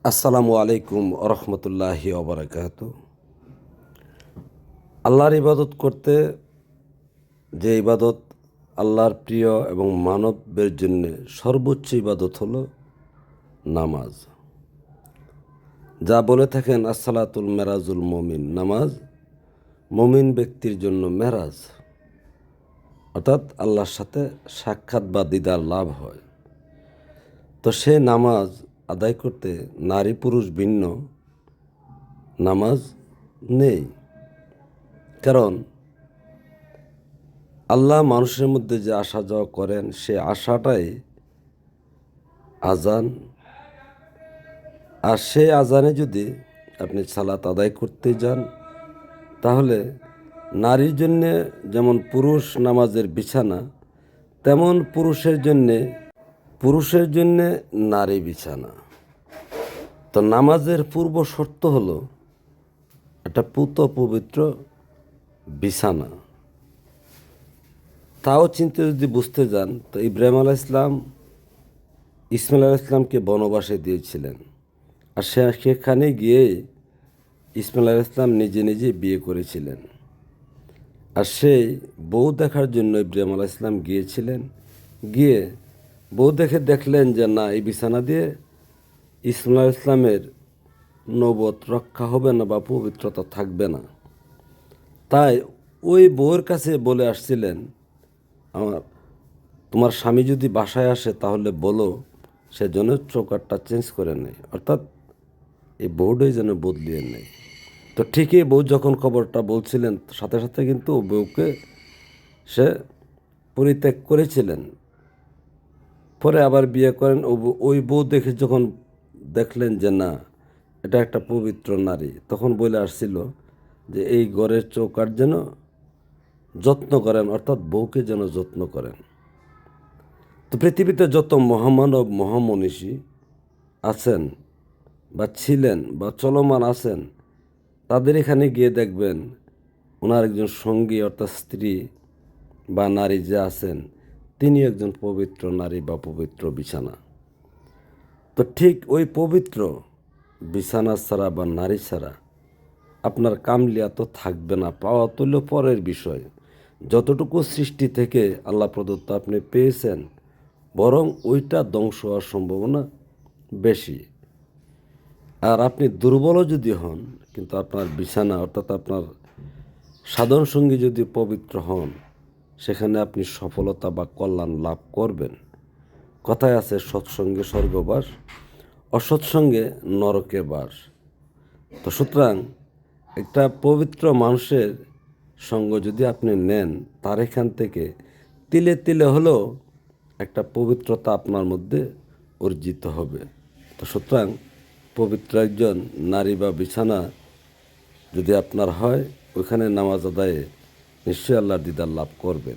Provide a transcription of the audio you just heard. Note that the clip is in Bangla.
আসসালামু আলাইকুম রহমতুল্লাহি ওবরাকাত। আল্লাহর ইবাদত করতে যে ইবাদত আল্লাহর প্রিয় এবং মানবের জন্য সর্বোচ্চ ইবাদত হলো নামাজ। যা বলে থাকেন আসসালাতুল মেরাজুল মমিন, নামাজ মমিন ব্যক্তির জন্য মেরাজ, অর্থাৎ আল্লাহর সাথে সাক্ষাৎ বা দিদার লাভ হয়। তো সে নামাজ আদায় করতে নারী পুরুষ ভিন্ন নামাজ নেই। কারণ আল্লাহ মানুষের মধ্যে যে আসা যাওয়া করেন সে আশাটাই আজান, আর সেই আজানে যদি আপনি সালাত আদায় করতে যান তাহলে নারীর জন্যে যেমন পুরুষ নামাজের বিছানা, তেমন পুরুষের জন্যে নারী বিছানা। তো নামাজের পূর্ব শর্ত হলো একটা পুত পবিত্র বিছানা। তাও চিন্তা যদি বুঝতে যান তো ইব্রাহিম আলাইহিস সালাম ইসমাইল আলাইহিস সালামকে বনবাসে দিয়েছিলেন, আর সেখানে গিয়ে ইসমাইল আলাইহিস সালাম নিজে নিজে বিয়ে করেছিলেন। আর সেই বউ দেখার জন্য ইব্রাহিম আলাইহিস সালাম গিয়েছিলেন। গিয়ে বউ দেখলেন যে না, এই বিছানা দিয়ে ইসমাইল আলাইহিস সালামের নবুয়ত রক্ষা হবে না বা পবিত্রতা থাকবে না। তাই ওই বউয়ের কাছে বলে আসছিলেন, তোমার স্বামী যদি বাসায় আসে তাহলে বলো সেজন্য চৌকাঠটা চেঞ্জ করে নেয়, অর্থাৎ এই বউটাই যেন বদলিয়ে নেয়। তো ঠিকই বউ যখন খবরটা বলছিলেন সাথে সাথে কিন্তু বউকে সে পরিত্যাগ করেছিলেন। পরে আবার বিয়ে করেন। ওই বউ যখন দেখলেন যে না, এটা একটা পবিত্র নারী, তখন বলে আসছিল যে এই ঘরের চৌকাঠ যেন যত্ন করেন, অর্থাৎ বউকে যেন যত্ন করেন। তো পৃথিবীতে যত মহামানব মহামনীষী আছেন বা ছিলেন বা চলমান আছেন, তাদের এখানে গিয়ে দেখবেন ওনার একজন সঙ্গী অর্থাৎ স্ত্রী বা নারী যে আছেন তিনি একজন পবিত্র নারী বা পবিত্র বিছানা। তো ঠিক ওই পবিত্র বিছানা ছাড়া বা নারী ছাড়া আপনার কামলিয়া তো থাকবে না, পাওয়া তুললে পরের বিষয়। যতটুকু সৃষ্টি থেকে আল্লাহ প্রদত্ত আপনি পেয়েছেন, বরং ওইটা ধ্বংস হওয়ার সম্ভাবনা বেশি। আর আপনি দুর্বলও যদি হন, কিন্তু আপনার বিছানা অর্থাৎ আপনার সাধন সঙ্গী যদি পবিত্র হন, সেখানে আপনি সফলতা বা কল্যাণ লাভ করবেন। কথায় আছে সৎসঙ্গে স্বর্গবাস, অসৎসঙ্গে নরকে বাস। তো সুতরাং একটা পবিত্র মানুষের সঙ্গ যদি আপনি নেন, তার এখান থেকে তিলে তিলে হলেও একটা পবিত্রতা আপনার মধ্যে অর্জিত হবে। তো সুতরাং পবিত্র একজন নারী বা বিছানা যদি আপনার হয়, ওইখানে নামাজ আদায়ে নিশ্চয়ই আল্লাহর দিদার লাভ করবেন।